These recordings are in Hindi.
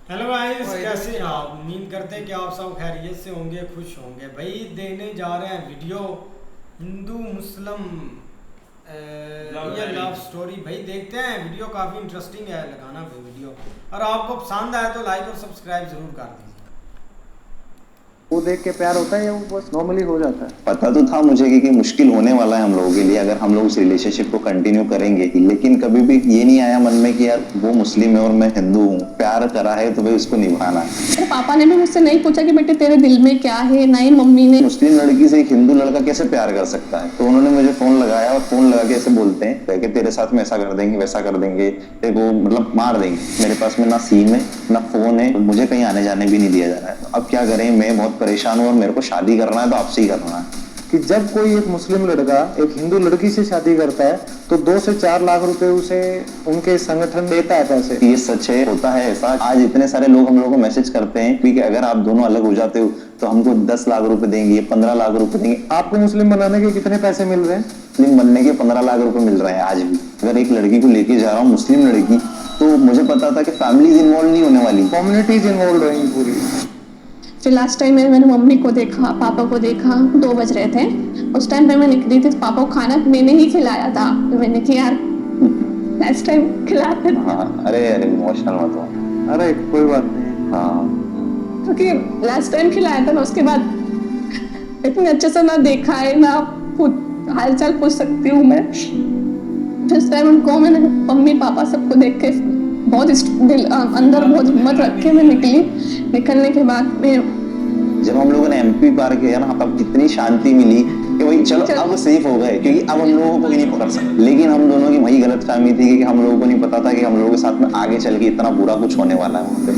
हेलो गाइस, कैसे हैं आप? उम्मीद करते हैं कि आप सब खैरियत से होंगे, खुश होंगे। भाई देने जा रहे हैं वीडियो हिंदू मुस्लिम ये लव स्टोरी। भाई देखते हैं, वीडियो काफ़ी इंटरेस्टिंग है। लगाना वीडियो, और आपको पसंद आए तो लाइक और सब्सक्राइब ज़रूर कर दीजिए। वो देख के प्यार होता है या वो बस नॉर्मली हो जाता है? पता तो था मुझे कि मुश्किल होने वाला है हम लोगों के लिए अगर हम लोग उस रिलेशनशिप को कंटिन्यू करेंगे ही, लेकिन कभी भी ये नहीं आया मन में कि यार वो मुस्लिम है और मैं हिंदू हूँ, प्यार करा है तो भाई उसको निभाना है। तो पापा ने भी मुझसे नहीं पूछा कि बेटे तेरे दिल में क्या है, ना ही मम्मी ने। मुस्लिम लड़की से एक हिंदू लड़का कैसे प्यार कर सकता है? तो उन्होंने मुझे फोन लगाया और फोन लगा के ऐसे बोलते हैं कि तेरे साथ में ऐसा कर देंगे, वैसा कर देंगे, तेरे को मतलब मार देंगे। मेरे पास में ना सिम है ना फोन है, मुझे कहीं आने जाने भी नहीं दिया जा रहा है। तो अब क्या करें, मैं बहुत परेशान हूँ और मेरे को शादी करना है तो आपसे ही करना है। कि जब कोई एक मुस्लिम लड़का एक हिंदू लड़की से शादी करता है तो 2 से 4 लाख रुपए उसे उनके संगठन देता है पैसे। ये सच है, होता है ऐसा। आज इतने सारे लोग हम लोगों को मैसेज करते हैं कि अगर आप दोनों अलग हो जाते हो तो हमको 10 लाख रुपए देंगे, 15 लाख रुपए देंगे। आपको मुस्लिम बनाने के कितने पैसे मिल रहे हैं? मुस्लिम बनने के 15 लाख रुपए मिल रहे हैं आज भी। अगर एक लड़की को लेके जा रहा हूँ, मुस्लिम लड़की, तो मुझे पता था कि फैमिलीज इन्वॉल्व नहीं होने वाली, कम्युनिटीज इन्वॉल्व रहेंगी पूरी। फिर लास्ट टाइम मैंने मम्मी को देखा, पापा को देखा, 2 बज रहे थे। उस टाइम पे मैं निकली थी, पापा को खाना मैंने ही खिलाया था। तो मैंने कि यार नेक्स्ट टाइम खिलाते। हाँ, अरे इमोशनल मत हो। अरे कोई बात नहीं। हाँ, क्योंकि लास्ट टाइम खिलाया था ना, उसके बाद इतने अच्छे से ना देखा है ना हाल चाल पूछ सकती हूँ मैं। जिस टाइम उनको मैंने मम्मी पापा सबको देख के बहुत दिल अंदर बहुत हिम्मत रख के मैं निकली। निकलने के बाद मैं जब हम लोगों ने एमपी पार किया ना, तब कितनी शांति मिली कि भाई चलो अब सेफ हो गए, क्योंकि अब हम लोगों को कोई नहीं पकड़ सकता। लेकिन हम दोनों की वही गलत फहमी थी कि हम लोगों को नहीं पता था कि हम लोगों के साथ में आगे चल के इतना बुरा कुछ होने वाला है वहां पे।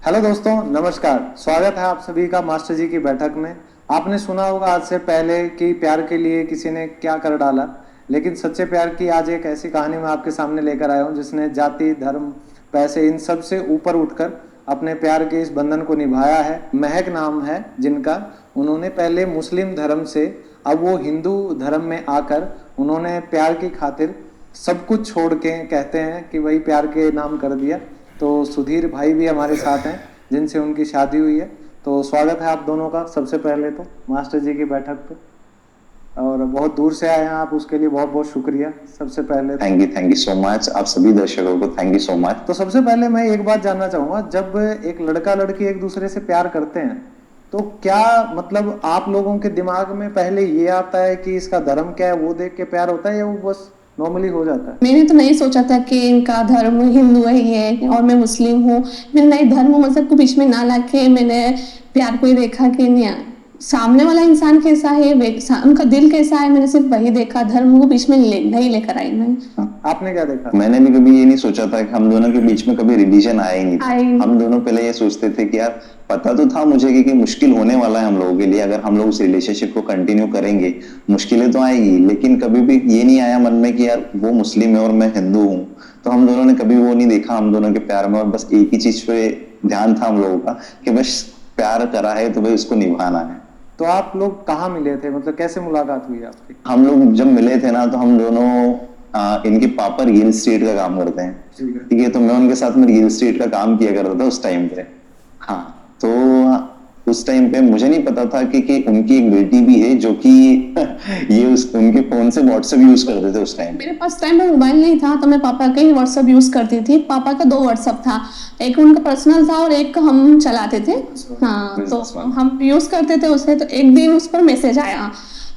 हेलो दोस्तों, नमस्कार। स्वागत है आप सभी का मास्टर जी की बैठक में। आपने सुना होगा आज से पहले कि प्यार के लिए किसी ने क्या कर डाला, लेकिन सच्चे प्यार की आज एक ऐसी कहानी मैं आपके सामने लेकर आया हूँ जिसने जाति, धर्म, पैसे इन सब से ऊपर उठकर अपने प्यार के इस बंधन को निभाया है। महक नाम है जिनका। उन्होंने पहले मुस्लिम धर्म से अब वो हिंदू धर्म में आकर उन्होंने प्यार की खातिर सब कुछ छोड़ के कहते हैं कि वही प्यार के नाम कर दिया। तो सुधीर भाई भी हमारे साथ हैं जिनसे उनकी शादी हुई है। तो स्वागत है आप दोनों का सबसे पहले तो मास्टर जी की बैठक पे। और बहुत दूर से आए हैं आप, उसके लिए बहुत बहुत शुक्रिया सबसे पहले। Thank you so much. आप सभी दर्शकों को थैंक यू सो मच। तो सबसे पहले मैं एक बात जानना चाहूंगा, जब एक लड़का लड़की एक दूसरे से प्यार करते हैं तो क्या मतलब आप लोगों के दिमाग में पहले ये आता है कि इसका धर्म क्या है, वो देख के प्यार होता है, या वो बस नॉर्मली हो जाता है? मैंने तो नहीं सोचा था कि इनका धर्म हिंदू ही है और मैं मुस्लिम हूँ। मैंने नए धर्म मजहब को बीच में ना लाके मैंने प्यार को ही देखा कि नहीं, सामने वाला इंसान कैसा है, उनका दिल कैसा है, मैंने सिर्फ वही देखा। धर्म को बीच में नहीं लेकर आई मैं। आपने क्या देखा? मैंने भी कभी ये नहीं सोचा था कि हम दोनों के बीच में कभी रिलीजन आया ही नहीं था। हम दोनों पहले ये सोचते थे कि यार पता तो था मुझे कि मुश्किल होने वाला है हम लोगों के लिए अगर हम लोग उस रिलेशनशिप को कंटिन्यू करेंगे। मुश्किलें तो आएगी, लेकिन कभी भी ये नहीं आया मन में कि यार वो मुस्लिम है और मैं हिंदू हूँ। तो हम दोनों ने कभी वो नहीं देखा हम दोनों के प्यार में, और बस एक ही चीज पे ध्यान था हम लोगों का कि बस प्यार करा है तो भाई उसको निभाना है। तो आप लोग कहाँ मिले थे, मतलब कैसे मुलाकात हुई आपकी? हम लोग जब मिले थे ना, तो हम दोनों इनके पापा रियल एस्टेट का काम करते हैं, ठीक है। तो मैं उनके साथ में रियल एस्टेट का काम किया करता था उस टाइम पे। हाँ, तो उस टाइम पे मुझे नहीं पता था कि उनकी एक बेटी भी है जो कि ये उनके फोन से व्हाट्सएप यूज करते थे उस टाइम। मेरे पास टाइम में मोबाइल नहीं था तो मैं पापा का ही व्हाट्सएप यूज करती थी। पापा का 2 व्हाट्सएप था, एक उनका पर्सनल था और एक हम चलाते थे। हाँ, तो हम यूज करते थे उसे। तो एक दिन उस पर मैसेज आया,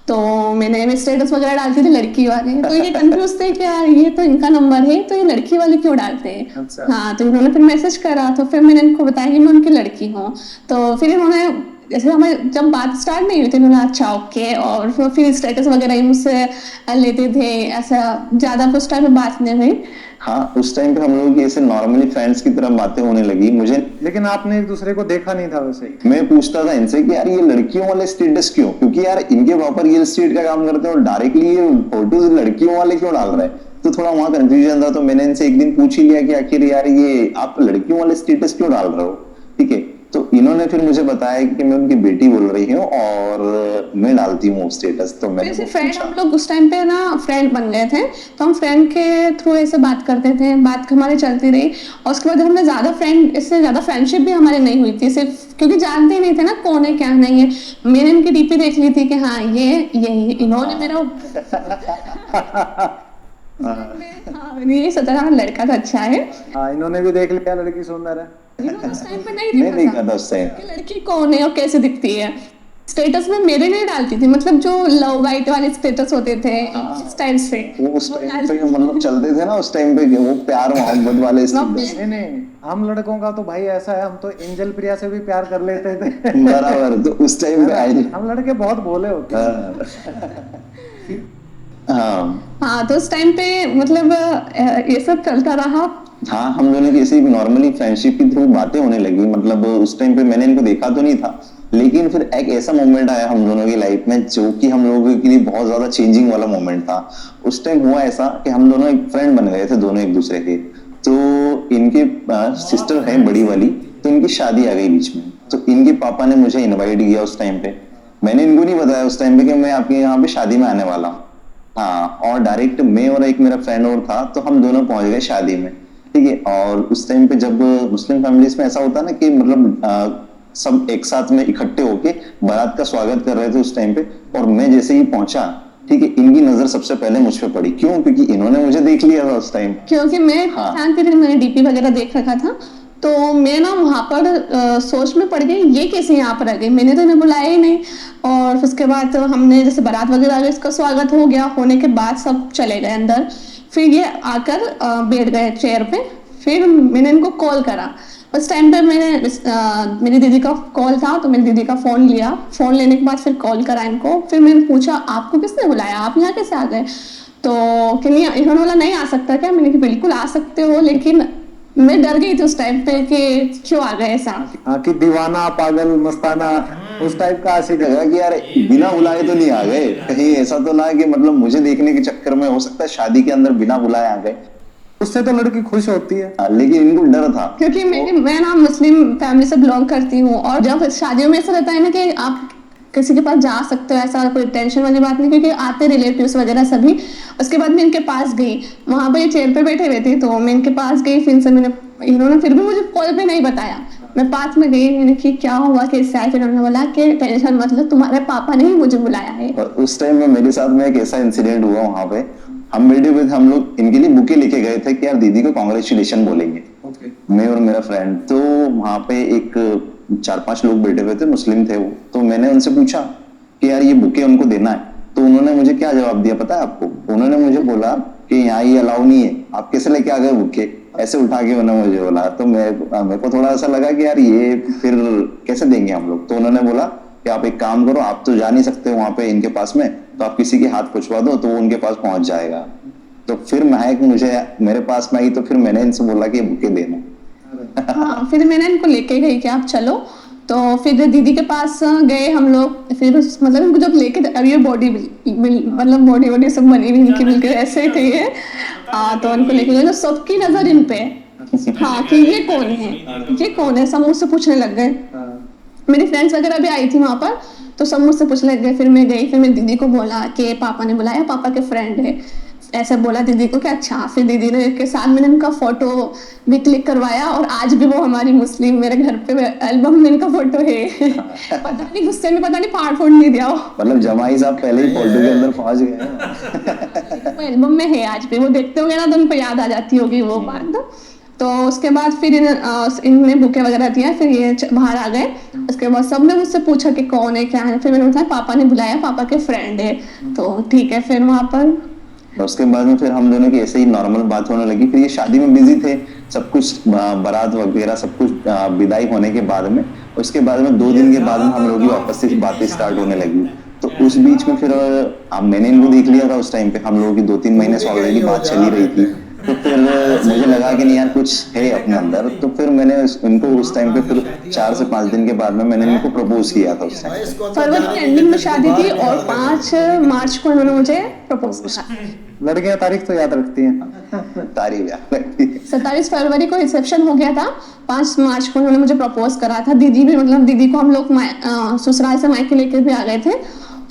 तो मैं स्टेटस वगैरह डालती थी लड़की वाले। तो ये कंफ्यूज थे कि यार ये तो इनका नंबर है, तो ये लड़की वाले क्यों डालते हैं। अच्छा। हाँ, तो उन्होंने फिर मैसेज करा, तो फिर मैंने इनको बताया कि मैं उनकी लड़की हूँ। तो फिर इन्होंने जैसे हमें जब बात स्टार्ट नहीं हुई थी, उन्होंने अच्छा ओके, और फिर स्टेटस वगैरह ही मुझसे लेते थे। ऐसा ज्यादा उस टाइम में बात नहीं हुई। हाँ, उस टाइम पे हम लोग की ऐसे नॉर्मली फ्रेंड्स की तरह बातें होने लगी मुझे। लेकिन आपने एक दूसरे को देखा नहीं था वैसे ही? मैं पूछता था इनसे कि यार ये लड़कियों वाले स्टेटस क्यों, क्योंकि यार इनके पापा रियल एस्टेट का काम करते हैं और डायरेक्टली ये फोटो लड़कियों वाले क्यों डाल रहे हैं। तो थोड़ा वहां कंफ्यूजन था। तो मैंने इनसे एक दिन पूछ ही लिया कि आखिर यार ये आप लड़कियों वाले स्टेटस क्यों डाल रहे हो, ठीक है। तो इन्होंने फिर मुझे बताया कि मैं उनकी बेटी बोल रही हूँ और मैं डालती हूँ स्टेटस। तो मैंने फ्रेंड, हम लोग उस टाइम पे ना फ्रेंड बन गए थे, तो हम फ्रेंड के थ्रू ऐसे बात करते थे, बात हमारी चलती रही। और उसके बाद हमने ज्यादा इससे ज्यादा फ्रेंडशिप भी हमारी नहीं हुई थी, सिर्फ क्योंकि जानते ही नहीं थे ना कौन है क्या नहीं है। मैंने इनकी डीपी देख ली थी कि हाँ ये इन्होंने मेरा हाँ, ये सोचा था लड़का तो अच्छा है। हाँ, इन्होंने भी देख लिया लड़की सुंदर है। उस टाइम पे नहीं देखा था उस टाइम कि लड़की कौन है और कैसे दिखती है। स्टेटस में मेरे नहीं डालती थी, मतलब जो लव वाइट वाले स्टेटस होते थे इस टाइम से, वो उस टाइम पे मतलब चलते थे ना उस टाइम पे, वो प्यार मोहब्बत वाले स्टेटस। नहीं, हम लड़कों का तो भाई ऐसा है, हम तो एंजल प्रिया से भी प्यार कर लेते थे। बराबर, तो उस टाइम पे हम लड़के बहुत भोले होते हैं। हाँ, तो उस टाइम पे मतलब ये सब चलता रहा। हाँ, हम दोनों की ऐसे नॉर्मली फ्रेंडशिप के थ्रू बातें होने लगी। मतलब उस टाइम पे मैंने इनको देखा तो नहीं था, लेकिन फिर एक ऐसा मोमेंट आया हम दोनों की लाइफ में जो कि हम लोगों के लिए बहुत ज्यादा चेंजिंग वाला मोमेंट था। उस टाइम हुआ ऐसा कि हम दोनों एक फ्रेंड बन गए थे दोनों एक दूसरे के। तो इनके सिस्टर है बड़ी वाली, तो इनकी शादी आ गई बीच में। तो इनके पापा ने मुझे इन्वाइट किया उस टाइम पे। मैंने इनको नहीं बताया उस टाइम पे कि मैं आपके यहाँ पे शादी में आने वाला हूँ। हाँ, और डायरेक्ट मैं और एक मेरा फ्रेंड और था, तो हम दोनों पहुंच गए शादी में। ठीक है, और उस टाइम पे जब मुस्लिम फैमिलीज में ऐसा होता है ना कि मतलब सब एक साथ में इकट्ठे होके बारात का स्वागत कर रहे थे उस टाइम पे। और मैं जैसे ही पहुंचा, ठीक है, इनकी नजर सबसे पहले मुझ पे पड़ी। क्यों? क्योंकि इन्होंने मुझे देख लिया था उस टाइम, क्योंकि मैं पहचानती थी, मैंने डीपी वगैरह देख रखा था। तो मैं ना वहां पर सोच में पड़ गई, ये कैसे यहाँ पर आ गई, मैंने तो इन्हें बुलाया ही नहीं। और उसके बाद हमने जैसे बारात वगैरह आ गई, इसका स्वागत हो गया, होने के बाद सब चले गए अंदर। फिर ये आकर बैठ गए चेयर पे। फिर मैंने इनको कॉल करा। उस टाइम पे मेरी दीदी का कॉल था, तो मेरी दीदी का फोन लिया। फोन लेने के बाद फिर कॉल करा इनको। फिर मैंने पूछा आपको किसने बुलाया, आप यहाँ कैसे आ गए? तो कि नहीं, इन्होंने बोला नहीं आ सकता क्या? मैंने कहा बिल्कुल आ सकते हो, लेकिन मैं डर गई थी उस टाइम पे कि क्यों आ गए ऐसा। कि दीवाना पागल मस्ताना उस टाइप का आशिक लगा कि यार बिना बुलाए तो नहीं आ गए, कहीं ऐसा तो ना कि मतलब मुझे देखने के चक्कर में हो सकता है शादी के अंदर बिना बुलाए आ गए। उससे तो लड़की खुश होती है। लेकिन इनको डर था, क्योंकि मैं ना मुस्लिम फैमिली से बिलोंग करती हूँ। और जब शादियों में ऐसा रहता है ना कि आप किसी के पास जा सकते हो, ऐसा कोई टेंशन वाली बात नहीं, क्योंकि आते रिलेटिव्स वगैरह सभी। उसके बाद मैं इनके पास गई, वहां पर ये चेयर पे बैठे हुए थे, तो मैं इनके पास गई। फिर से इन्होंने फिर भी मुझे कॉल पे नहीं बताया। मैं पास में गई, मैंने कि क्या हुआ, कैसे आए? फिर उन्होंने बोला कि टेंशन मतलब तुम्हारे पापा ने ही मुझे बुलाया है। और उस टाइम में मेरे साथ में एक ऐसा इंसिडेंट हुआ वहां पे। हम बैठे हुए थे, हम लोग इनके लिए बुके लेके गए थे कि यार दीदी को कांग्रेचुलेशन बोलेंगे। मैं और मेरा फ्रेंड। तो वहां पे एक 4-5 लोग बैठे हुए थे, मुस्लिम थे वो। तो मैंने उनसे पूछा कि यार ये बुके उनको देना है। तो उन्होंने मुझे क्या जवाब दिया पता है आपको? उन्होंने मुझे बोला कि यहाँ ये अलाउ नहीं है, आप कैसे लेके आ गए बुके? ऐसे उठा के उन्होंने मुझे बोला। तो मेरे को थोड़ा ऐसा लगा कि यार ये फिर कैसे देंगे हम लोग। तो उन्होंने बोला कि आप एक काम करो, आप तो जा नहीं सकते वहां पे इनके पास में, तो आप किसी के हाथ पहुंचवा दो तो वो उनके पास पहुंच जाएगा। तो फिर महक मुझे मेरे पास में आई, तो फिर मैंने इनसे बोला कि बुके देना। हाँ, फिर मैंने इनको लेके गई कि आप चलो। तो फिर दीदी के पास गए हम लोग। फिर मतलब इनको जब लेके, अब ये मतलब बॉडी सब बनी हुई इनकी बिल्कुल ऐसे ही थी ये। तो उनको लेके गए, तो सबकी नजर इन पे, हाँ, कि ये कौन है, ये कौन है, सब मुझसे पूछने लग गए। मेरी फ्रेंड्स वगैरह भी आई थी वहां पर, तो सब मुझसे पूछने लग गए। फिर मैं गई, फिर मैं दीदी को बोला कि पापा ने बुलाया, पापा के फ्रेंड है, ऐसे बोला दीदी को कि अच्छा। फिर दीदी ने के साथ मैंने उनका फोटो भी क्लिक करवाया, और आज भी वो हमारी मुस्लिम मेरे घर पे एल्बम में इनका फोटो है। पता नहीं गुस्से में पता नहीं फाड़ फोड़ नहीं दिया हो। मतलब जमाई साहब पहले ही फोटो के अंदर पहुंच गए। वो एल्बम में है आज भी, वो देखते होंगे ना तो उनको याद आ जाती होगी वो बात। तो उसके बाद फिर इनने बुके वगैरह दिया, फिर ये बाहर आ गए। उसके बाद सबने मुझसे पूछा कि कौन है क्या है। फिर मैंने बताया पापा ने बुलाया, पापा के फ्रेंड है। तो ठीक है, फिर वहां पर उसके बाद में फिर हम दोनों की ऐसे ही नॉर्मल बात होने लगी। फिर ये शादी में बिजी थे, सब कुछ बारात वगैरह सब कुछ विदाई होने के बाद में, उसके बाद में 2 दिन के बाद में हम लोग की वापस से बातें स्टार्ट होने लगी। तो उस बीच में फिर मैंने इनको देख लिया था उस टाइम पे। हम लोगों की 2-3 महीने से ऑलरेडी बात चली रही थी। तो फिर मुझे लगा कि नहीं यार कुछ है अपने अंदर, तो फिर मैंने इनको उस टाइम पे फिर 4 से 5 दिन के बाद में मैंने इनको प्रपोज किया था उस टाइम। फरवरी के एंडिंग में शादी थी और 5 मार्च को इन्होंने मुझे प्रपोज किया। लड़कियां तारीख तो याद रखती हैं। तारीफ याद रखती है। 27 फरवरी को रिसेप्शन हो गया था, 5 मार्च को उन्होंने मुझे प्रपोज करा था। दीदी भी, मतलब दीदी को हम लोग ससुराल से मायके लेकर भी आ गए थे।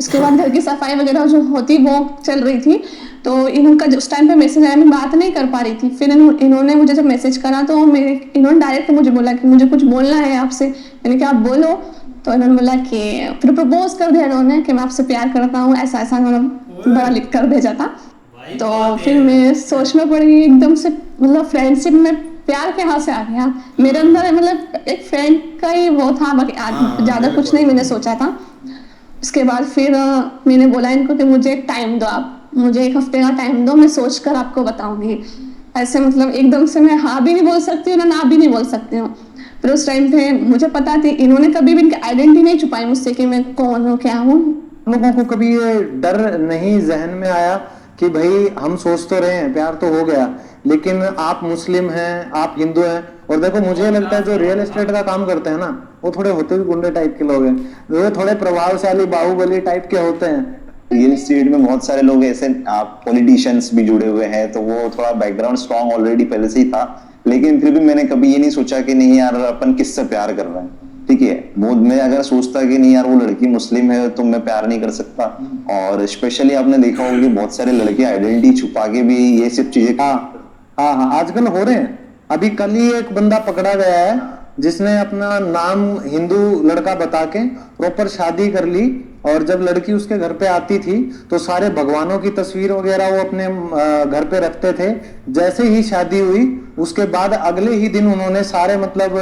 उसके बाद घर की सफाई वगैरह जो होती वो चल रही थी, तो इनका उस टाइम पे मैसेज आया, मैं बात नहीं कर पा रही थी। फिर इन्होंने मुझे जब मैसेज करा तो इन्होंने डायरेक्ट मुझे बोला कि मुझे कुछ बोलना है आपसे। मैंने कहा आप बोलो। तो इन्होंने बोला कि फिर प्रपोज कर दिया इन्होंने कि मैं आपसे प्यार करता हूँ, ऐसा ऐसा उन्होंने बड़ा लिख कर भेजा था। तो फिर मैं सोचना पड़ी एकदम से, मतलब फ्रेंडशिप में प्यार कहाँ से आ गया मेरे अंदर, मतलब एक फ्रेंड का ही वो था, बाकी ज़्यादा कुछ नहीं मैंने सोचा था। उसके बाद फिर मैंने बोला इनको कि मुझे एक टाइम दो, आप मुझे 1 हफ्ते का टाइम दो, मैं सोच कर आपको बताऊंगी। ऐसे मतलब एकदम से मैं हाँ भी नहीं बोल सकती हूँ ना भी नहीं बोल सकती हूँ। फिर उस टाइम पे मुझे पता थी, इन्होंने कभी भी इनकी आइडेंटिटी नहीं छुपाई मुझसे कि मैं कौन हूँ क्या हूँ। लोगों को कभी ये डर नहीं जहन में आया कि भाई हम सोच तो रहे हैं प्यार तो हो गया, लेकिन आप मुस्लिम हैं, आप हिंदू हैं, और देखो मुझे लगता है जो रियल एस्टेट का काम करते हैं ना, वो थोड़े होते भी गुंडे टाइप के लोग हैं, वो थोड़े प्रभावशाली बाहुबली टाइप के होते हैं। रियल एस्टेट में बहुत सारे लोग ऐसे पॉलिटिशियंस भी जुड़े हुए हैं, तो वो थोड़ा बैकग्राउंड स्ट्रॉन्ग ऑलरेडी पहले से ही था। लेकिन फिर भी मैंने कभी ये नहीं सोचा कि नहीं यार अपन किससे प्यार कर रहे हैं, ठीक है। वो मैं अगर सोचता कि नहीं यार वो लड़की मुस्लिम है तो मैं प्यार नहीं कर सकता। और स्पेशली आपने देखा होगा कि बहुत सारे लड़के आइडेंटिटी छुपा के भी ये सब चीजें हाँ आजकल हो रहे हैं। अभी कल ही एक बंदा पकड़ा गया है जिसने अपना नाम हिंदू लड़का बता के प्रॉपर शादी कर ली, और जब लड़की उसके घर पे आती थी तो सारे भगवानों की तस्वीर वगैरह वो अपने घर पे रखते थे। जैसे ही शादी हुई उसके बाद अगले ही दिन उन्होंने सारे मतलब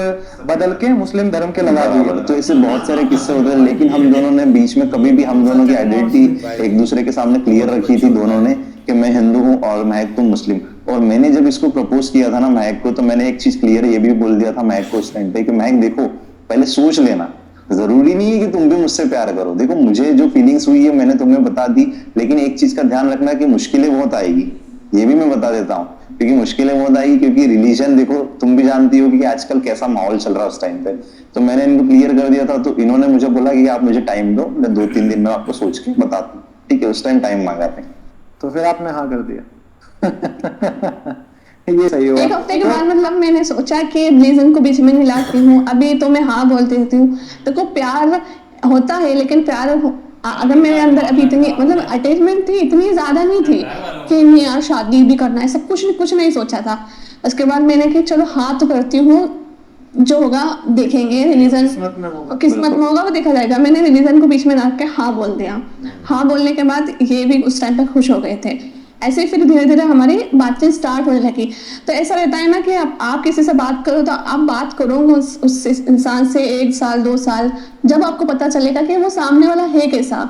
बदल के मुस्लिम धर्म के लगा दिए। तो ऐसे बहुत सारे किस्से होते हैं, लेकिन हम दोनों ने बीच में कभी भी हम दोनों की आइडेंटिटी एक दूसरे के सामने क्लियर रखी थी दोनों ने, कि मैं हिंदू हूँ और महक तुम मुस्लिम। और मैंने जब इसको प्रपोज किया था ना महक को, तो मैंने एक चीज क्लियर ये भी बोल दिया था महक को उस टाइम पे कि महक देखो पहले सोच लेना, जरूरी नहीं है कि तुम भी मुझसे प्यार करो। देखो मुझे जो फीलिंग्स हुई है मैंने तुम्हें बता दी, लेकिन एक चीज का ध्यान रखना कि मुश्किलें बहुत आएगी, ये भी मैं बता देता हूँ, क्योंकि मुश्किलें बहुत आएगी। क्योंकि रिलीजन देखो तुम भी जानती हो कि आजकल कैसा माहौल चल रहा है उस टाइम पे। तो मैंने इनको क्लियर कर दिया था, तो इन्होंने मुझे बोला कि आप मुझे टाइम दो, मैं 2-3 दिन में आपको सोच के बताती हूँ, ठीक है। उस टाइम टाइम मांगा था, तो फिर आपने हाँ कर दिया। ये सही हुआ। 1 हफ्ते के बाद मतलब मैंने सोचा कि रिलीजन को बीच में नहीं लाती हूँ, अभी तो मैं हाँ बोल देती हूँ। देखो प्यार होता है, लेकिन प्यार अगर मेरे अंदर अभी इतनी मतलब अटैचमेंट थी, इतनी ज्यादा नहीं थी कि नहीं यार शादी भी करना है, सब कुछ नहीं सोचा था। उसके बाद मैंने कि चलो हाँ तो करती हूँ, जो होगा देखेंगे, रिलीजन किस्मत में होगा वो देखा जाएगा। मैंने रिलीजन को बीच में रख के हाँ बोल दिया। हाँ बोलने के बाद ये भी उस टाइम पे खुश हो गए थे। ऐसे ही फिर धीरे धीरे हमारी बातचीत स्टार्ट होने लगी। तो ऐसा रहता है ना कि आप किसी से बात करो तो आप बात करोगे उस इंसान से 1 साल 2 साल, जब आपको पता चलेगा कि वो सामने वाला है कैसा।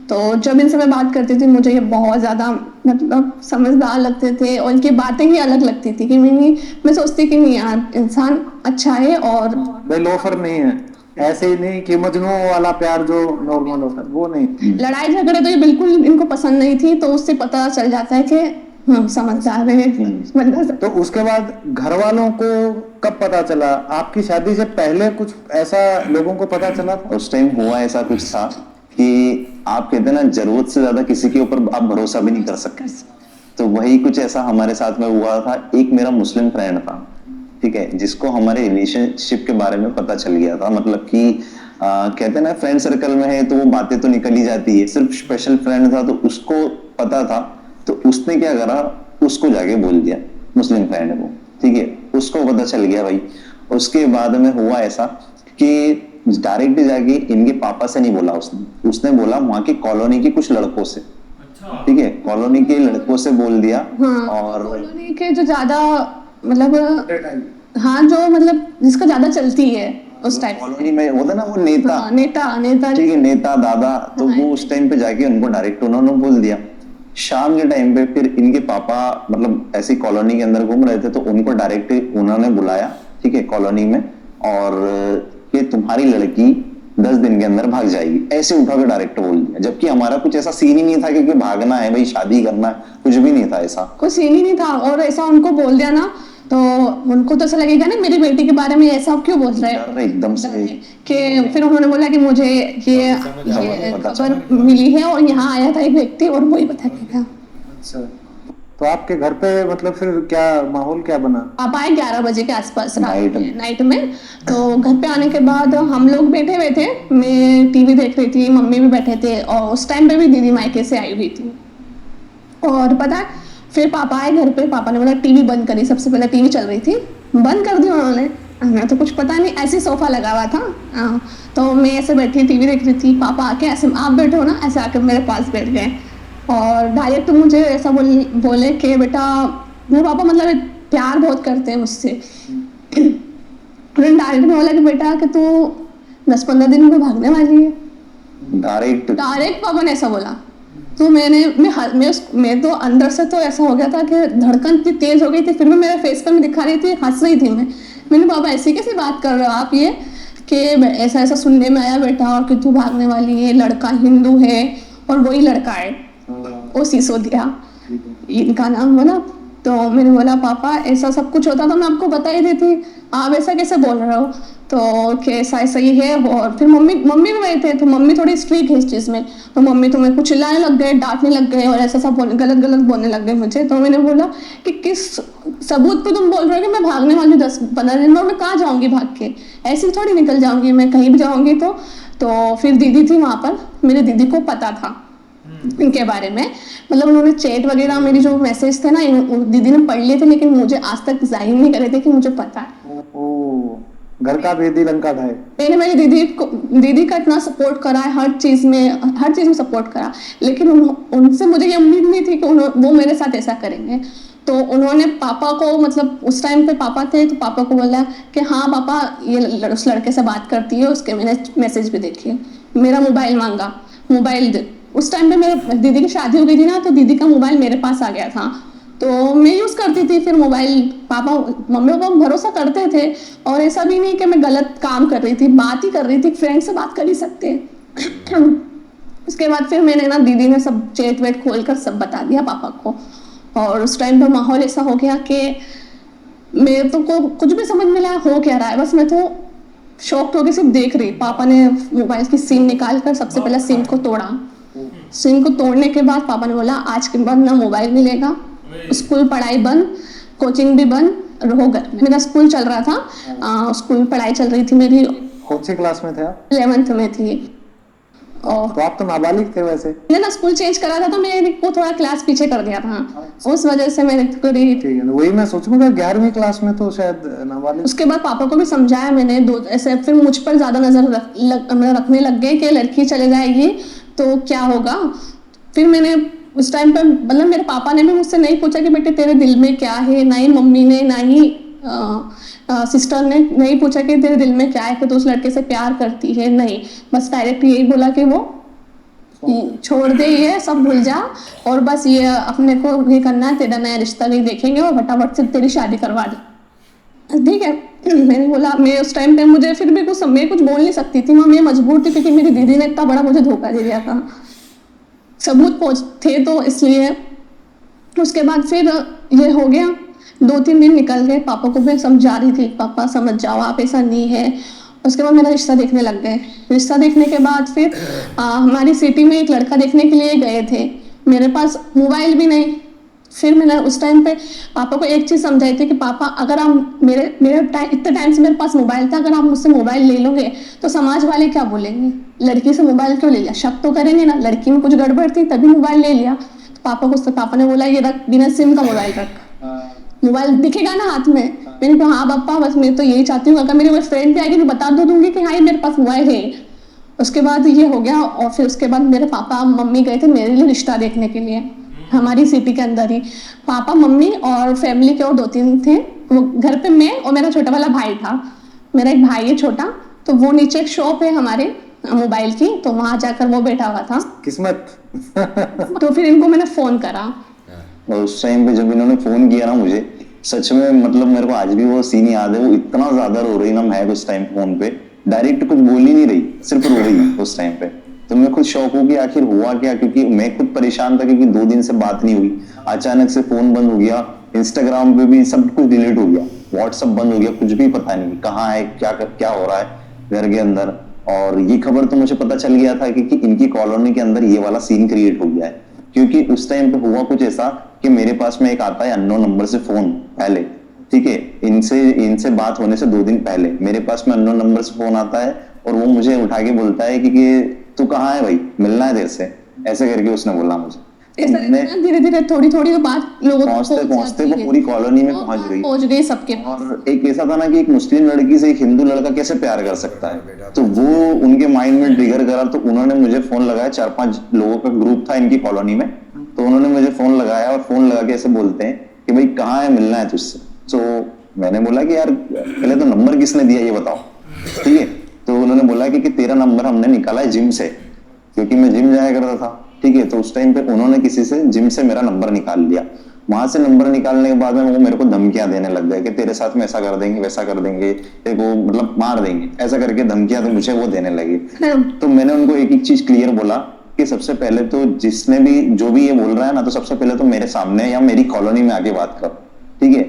तो जब इनसे मैं बात करती थी मुझे ये बहुत ज़्यादा मतलब समझदार लगते थे, और इनकी बातें ही अलग लगती थी कि मैं सोचती कि नहीं यार इंसान अच्छा है। और भाई लोफर नहीं है, ऐसे ही नहीं कि मजनू वाला प्यार जो नॉर्मल होता है वो नहीं। लड़ाई झगड़े तो ये बिल्कुल इनको पसंद नहीं थी, तो उससे पता चल जाता है कि समझदार है। तो उसके बाद घर वालों को कब पता चला? आपकी शादी से पहले कुछ ऐसा लोगों को पता चला था? उस टाइम हुआ ऐसा कुछ था कि आप कहते हैं ना जरूरत से ज्यादा किसी के ऊपर आप भरोसा भी नहीं कर सकते। तो वही कुछ ऐसा हमारे साथ में हुआ था। एक मेरा मुस्लिम फ्रेंड था, ठीक है, जिसको हमारे रिलेशनशिप के बारे में पता चल गया था। मतलब कि कहते हैं ना फ्रेंड सर्कल में है तो वो बातें तो निकल ही जाती है। सिर्फ स्पेशल फ्रेंड था तो उसको पता था, तो उसने क्या करा, उसको जाके बोल दिया मुस्लिम फ्रेंड को, ठीक है। उसको पता चल गया भाई। उसके बाद में हुआ ऐसा कि डायरेक्ट जाके इनके पापा से नहीं बोला उसने बोला वहां की कॉलोनी के कुछ लड़कों से, ठीक है, कॉलोनी के लड़कों से बोल दिया। और कॉलोनी के जो ज्यादा मतलब हाँ जो मतलब जिसका ज्यादा चलती है उस टाइप कॉलोनी में होता ना वो नेता, नेता ठीक है, नेता दादा। तो वो उस टाइम पे जाके उनको डायरेक्ट उन्होंने बोल दिया। शाम के टाइम पे फिर इनके पापा मतलब ऐसी कॉलोनी के अंदर घूम रहे थे, तो उनको डायरेक्ट उन्होंने बुलाया, ठीक है, कॉलोनी में, और कि तुम्हारी लड़की 10 दिन के अंदर भाग जाएगी, ऐसे उठा के डायरेक्ट बोल दिया। जबकि हमारा कुछ ऐसा सीन ही नहीं था क्योंकि भागना है भाई, शादी करना है, कुछ भी नहीं था ऐसा। कुछ सीन ही नहीं था। और ऐसा उनको बोल दिया ना तो उनको तो ऐसा लगेगा ना मेरी बेटी के बारे में ऐसा क्यों बोल रहे डर एकदम से कि फिर उन्होंने बोला कि मुझे ये खबर मिली है और यहाँ आया था एक व्यक्ति और वही बता के गया। अच्छा, तो आपके घर पे मतलब फिर क्या माहौल क्या बना? आप आए 11 बजे के आसपास नाइट नाइट में। तो घर पे आने के बाद हम लोग बैठे हुए थे, मैं टीवी देख रही थी, मम्मी भी बैठे थे और उस टाइम पे भी दीदी मायके से आई हुई थी। और पता है फिर पापा आए घर पे, पापा ने बोला टीवी बंद करी। सबसे पहले टीवी चल रही थी, बंद कर दी उन्होंने। हमें तो कुछ पता नहीं, ऐसे सोफा लगा हुआ था तो मैं ऐसे बैठी टीवी देख रही थी। पापा आके ऐसे आप बैठो ना, ऐसे आके मेरे पास बैठ गए और डायरेक्ट मुझे ऐसा बोले कि बेटा, मेरे पापा मतलब प्यार बहुत करते हैं मुझसे। उन्होंने डायरेक्ट बोला कि बेटा कि तू 10-15 दिन में भागने वाली है। डायरेक्ट पापा ने ऐसा बोला। तो मैं तो अंदर से तो ऐसा हो गया था कि धड़कन इतनी तेज हो गई थी, फिर भी मेरे फेस पर मैं दिखा रही थी, हंस रही थी मैंने पापा ऐसी कैसी बात कर रहे हो आप, ये कि ऐसा ऐसा सुनने में आया बेटा और कि तू भागने वाली है, लड़का हिंदू है और वही लड़का है, वो सिसोदिया इनका नाम बोला। तो मैंने बोला पापा ऐसा सब कुछ होता तो मैं आपको बता ही देती, आप ऐसा कैसे बोल रहे हो। तो कैसा ऐसा ही है। और फिर मम्मी भी गए थे, तो मम्मी थोड़ी स्ट्रिक्ट है इस चीज़ में, तो मम्मी तुम्हें कुछ चिल्लाने लग गए, डांटने लग गए और ऐसा सब गलत बोलने लग गए मुझे। तो मैंने बोला कि किस सबूत पे तुम बोल रहे हो कि मैं भागने वाली हूँ 10-15 दिन में, और मैं कहाँ जाऊँगी भाग के, ऐसी थोड़ी निकल जाऊँगी मैं कहीं भी जाऊँगी। तो फिर दीदी थी वहाँ पर, मेरी दीदी को पता था इनके बारे में, मतलब उन्होंने चैट वगैरह मेरी जो मैसेज थे ना दीदी ने पढ़ लिए थे, लेकिन मुझे आज तक जाहिर नहीं करे थे कि मुझे पता है। घर का भेदी लंका ढाए। मैंने मेरी दीदी का इतना सपोर्ट करा है, हर चीज में सपोर्ट करा, लेकिन उनसे मुझे ये उम्मीद नहीं थी कि वो मेरे साथ ऐसा करेंगे। तो उन्होंने पापा को, मतलब उस टाइम पे पापा थे, तो पापा को बोला कि हाँ पापा ये उस लड़के से बात करती है, उसके मैंने मैसेज भी देखे, मेरा मोबाइल मांगा, मोबाइल दे। उस टाइम पे मेरे दीदी की शादी हो गई थी ना, तो दीदी का मोबाइल मेरे पास आ गया था, तो मैं यूज़ करती थी फिर मोबाइल। पापा मम्मी पापा भरोसा करते थे और ऐसा भी नहीं कि मैं गलत काम कर रही थी, बात ही कर रही थी, फ्रेंड से बात कर ही सकते हैं। उसके बाद फिर मैंने ना दीदी ने सब चैट वेट खोल कर सब बता दिया पापा को। और उस टाइम पर माहौल ऐसा हो गया कि मेरे तो को कुछ भी समझ में नहीं हो क्या रहा है, बस मैं तो शॉक्ड होकर सिर्फ देख रही। पापा ने मोबाइल की सिम निकाल कर सबसे पहले सिम को तोड़ा। सिम को तोड़ने के बाद पापा ने बोला आज के बाद ना मोबाइल मिलेगा, स्कूल पढ़ाई बंद, कोचिंग भी बंद होगा। मेरा स्कूल चल रहा था, स्कूल पढ़ाई चल रही थी मेरी। कौन सी क्लास में थे आप? 11th में थी। और तो आप तो नाबालिग थे वैसे। मैंने ना स्कूल चेंज करा था, तो मैंने को थोड़ा क्लास पीछे कर दिया था, उस वजह से मैंने थोड़ी। वही मैं सोचूंगा 11वीं क्लास में तो शायद नाबालिग। उसके बाद पापा को भी समझाया मैंने, दो ऐसे फिर मुझ पर ज्यादा नजर रखने लग गए कि लड़की चले जाएगी तो क्या होगा। फिर मैंने उस टाइम पर, मतलब मेरे पापा ने भी मुझसे नहीं पूछा कि बेटे तेरे दिल में क्या है, ना ही मम्मी ने, ना ही सिस्टर ने नहीं पूछा कि तेरे दिल में क्या है, कि तू उस लड़के से प्यार करती है, नहीं, बस डायरेक्ट यही बोला कि वो छोड़ दे, ये सब भूल जा और बस ये अपने को ये करना है, तेरा नया रिश्ता नहीं देखेंगे और फटाफट से तेरी शादी करवा दे, ठीक है। मैंने बोला, मैं उस टाइम पे मुझे फिर भी मैं कुछ बोल नहीं सकती थी, मैं मजबूर थी क्योंकि मेरी दीदी ने इतना बड़ा मुझे धोखा दे दिया था, सबूत थे तो इसलिए। उसके बाद फिर ये हो गया, 2-3 दिन निकल गए, पापा को मैं समझा रही थी, पापा समझ जाओ आप, ऐसा नहीं है। उसके बाद मेरा रिश्ता देखने लग गए। रिश्ता देखने के बाद फिर हमारी सिटी में एक लड़का देखने के लिए गए थे, मेरे पास मोबाइल भी नहीं। फिर मैंने उस टाइम पे पापा को एक चीज़ समझाई थी कि पापा अगर आप मेरे इतने टाइम से मेरे पास मोबाइल था, अगर आप मुझसे मोबाइल ले लोगे तो समाज वाले क्या बोलेंगे, लड़की से मोबाइल क्यों ले लिया, शक तो करेंगे ना, लड़की में कुछ गड़बड़ थी तभी मोबाइल ले लिया। तो पापा ने बोला ये रख, बिना सिम का मोबाइल रख, मोबाइल दिखेगा ना हाथ में। मैंने कहा हाँ पापा, बस मैं तो यही चाहती हूँ, अगर मेरी कोई फ्रेंड भी आएगी तो बता दूंगी कि हाँ ये मेरे पास मोबाइल है। उसके बाद ये हो गया और फिर उसके बाद मेरे पापा मम्मी गए थे मेरे लिए रिश्ता देखने के लिए, हमारी सिटी के अंदर ही। पापा मम्मी और फैमिली के और 2-3 थे, वो घर पे मैं और मेरा छोटा वाला भाई था। मेरा एक भाई है छोटा, तो वो नीचे एक शॉप है हमारे मोबाइल की, तो वहां जाकर वो बैठा हुआ था। किस्मत। तो फिर इनको मैंने फोन करा, और उस टाइम पे जब इन्होंने फोन किया ना मुझे, सच में मतलब मेरे को आज भी वो सीन याद है, वो इतना ज्यादा रो रही ना महक उस टाइम फोन पे, डायरेक्ट कुछ बोल ही नहीं रही, सिर्फ रो रही उस टाइम पे। तो मैं खुद शौक हूँ कि आखिर हुआ क्या, क्योंकि मैं खुद परेशान था क्योंकि 2 दिन से बात नहीं हुई। अचानक से फोन बंद हो गया, इंस्टाग्राम पे भी सब कुछ डिलीट हो गया, व्हाट्सएप बंद हो गया, कुछ भी पता नहीं कहाँ है, क्या हो रहा है घर के अंदर। और ये खबर तो मुझे पता चल गया था कि इनकी कॉलोनी के अंदर ये वाला सीन क्रिएट हो गया है, क्योंकि उस टाइम पे हुआ कुछ ऐसा कि मेरे पास में एक आता है अननोन नंबर से फोन पहले, ठीक है, इनसे बात होने से 2 दिन पहले मेरे पास में अननोन नंबर से फोन आता है और वो मुझे उठा के बोलता है कि तू कहाँ है भाई, मिलना है तेरे से, ऐसे करके उसने बोला मुझे। धीरे धीरे थोड़ी थोड़ी बात लोगों पहुंचते वो पूरी कॉलोनी में पहुंच गई सबके। और एक ऐसा था ना कि एक मुस्लिम लड़की से एक हिंदू लड़का कैसे प्यार कर सकता है, तो वो उनके माइंड में ट्रिगर करा। तो उन्होंने मुझे फोन लगाया, 4-5 लोगों का ग्रुप था इनकी कॉलोनी में, तो उन्होंने मुझे फोन लगाया और फोन लगा के ऐसे बोलते हैं कि भाई कहाँ है, मिलना है तुझसे। तो मैंने बोला कि यार पहले तो नंबर किसने दिया ये बताओ, ठीक है। तो उन्होंने बोला कि तेरा नंबर हमने निकाला है जिम से, क्योंकि मैं जिम जाया करता था, ठीक है। तो उस टाइम पे उन्होंने किसी से जिम से मेरा नंबर निकाल लिया। वहां से नंबर निकालने के बाद में वो मेरे को धमकियां देने लग गए कि तेरे साथ में ऐसा कर देंगे, वैसा कर देंगे, तेरे को मतलब मार देंगे, ऐसा करके धमकियां तो मुझे वो देने लगे। तो मैंने उनको एक एक चीज क्लियर बोला कि सबसे पहले तो जिसने भी जो भी ये बोल रहा है ना, तो सबसे पहले तो मेरे सामने या मेरी कॉलोनी में आके बात करो, ठीक है।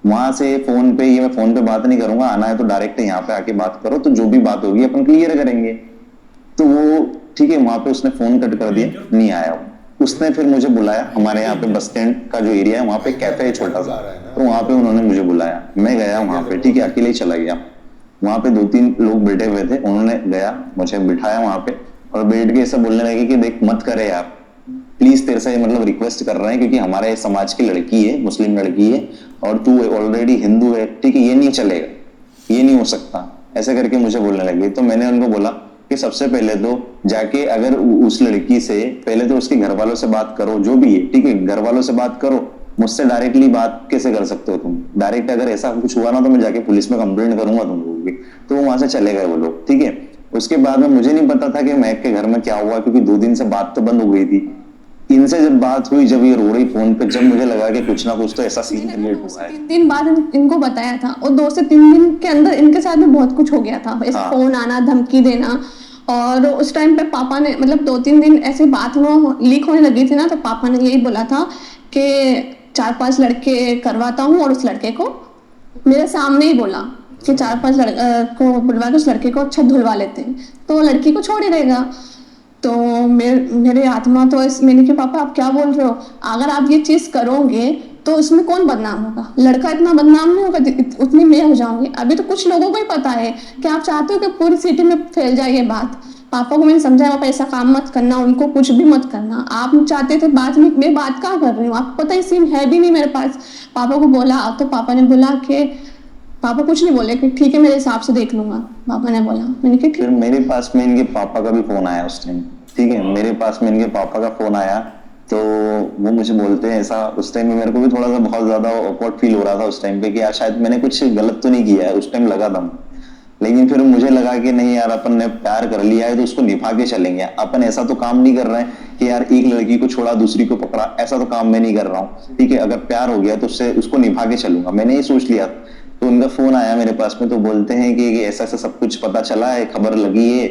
वहां से फोन पे, ये मैं फोन पे बात नहीं करूंगा, आना है तो डायरेक्ट यहाँ पे आके बात करो, तो जो भी बात होगी अपन क्लियर करेंगे। तो वो ठीक है, वहां पे उसने फोन कट कर दिया, नहीं आया। उसने फिर मुझे बुलाया, हमारे यहाँ पे बस स्टैंड का जो एरिया है वहां पे कैफे है छोटा सा, तो वहां पे उन्होंने मुझे बुलाया, मैं गया वहां पे, ठीक है, अकेले ही चला गया। वहां पे 2-3 लोग बैठे हुए थे, उन्होंने गया मुझे बिठाया वहां पे और बैठ के ऐसा बोलने लगे कि देख मत करे यार, प्लीज तेरे से मतलब रिक्वेस्ट कर रहे हैं, क्योंकि हमारे समाज की लड़की है, मुस्लिम लड़की है, और तू ऑलरेडी हिंदू है, ठीक है, ये नहीं चलेगा, ये नहीं हो सकता, ऐसे करके मुझे बोलने लगे। तो मैंने उनको बोला कि सबसे पहले तो जाके अगर उस लड़की से पहले तो उसके घर वालों से बात करो, जो भी है, ठीक है, घर वालों से बात करो, मुझसे डायरेक्टली बात कैसे कर सकते हो तुम? डायरेक्ट अगर ऐसा कुछ हुआ ना तो मैं जाके पुलिस में कंप्लेंट करूंगा तुम लोगों की। तो वहां से चले गए वो लोग, ठीक है। उसके बाद में मुझे नहीं पता था कि महक के घर में क्या हुआ, क्योंकि 2 दिन से बात तो बंद हो गई थी। इनसे जब बात हुई, जब ये रो रही फोन पे, जब मुझे लगा कि कुछ ना कुछ तो ऐसा सीन क्रिएट हुआ है। 3 दिन बाद इनको बताया था और 2 से 3 दिन के अंदर इनके साथ में बहुत कुछ हो गया था। हाँ। फोन आना, धमकी देना, और उस टाइम पे पापा ने मतलब 2-3 दिन ऐसी बात लीक होने लगी थी ना, तो पापा ने यही बोला था कि 4-5 लड़के करवाता हूँ, और उस लड़के को मेरे सामने ही बोला कि 4-5 को बुलवा के उस लड़के को अच्छा धुलवा लेते हैं तो लड़की को छोड़ ही देगा। तो मेरे आत्मा तो मैंने कि पापा आप क्या बोल रहे हो, अगर आप ये चीज़ करोगे तो इसमें कौन बदनाम होगा? लड़का इतना बदनाम नहीं होगा, उतनी मैं हो जाऊंगी। अभी तो कुछ लोगों को ही पता है कि आप चाहते हो कि पूरी सिटी में फैल जाए ये बात। पापा को मैंने समझाया, पापा ऐसा काम मत करना, उनको कुछ भी मत करना। आप चाहते थे बात में, मैं बात क्या कर रही हूँ, आपको पता ही सिम है भी नहीं मेरे पास। पापा को बोला तो पापा ने बोला कि पापा कुछ नहीं बोले कि ठीक है मेरे हिसाब से देख लूंगा। पापा ने बोला, मैंने कहा ठीक। मेरे पास में इनके पापा का भी फोन आया उस टाइम, ठीक है, मेरे पास में इनके पापा का फोन आया, तो वो मुझे बोलते हैं ऐसा। उस टाइम में मेरे को भी थोड़ा सा बहुत ज्यादा ऑकवर्ड फील हो रहा था उस टाइम पे कि यार शायद मैंने कुछ गलत तो नहीं किया है, उस टाइम लगा था। लेकिन फिर मुझे लगा कि नहीं यार, अपन ने प्यार कर लिया है तो उसको निभा के चलेंगे। अपन ऐसा तो काम नहीं कर रहे हैं कि यार एक लड़की को छोड़ा दूसरी को पकड़ा, ऐसा तो काम मैं नहीं कर रहा हूँ, ठीक है। अगर प्यार हो गया तो उसको निभा के चलूंगा, मैंने ये सोच लिया। तो उनका फोन आया मेरे पास में, तो बोलते हैं कि ऐसा ऐसा सब कुछ पता चला है, खबर लगी है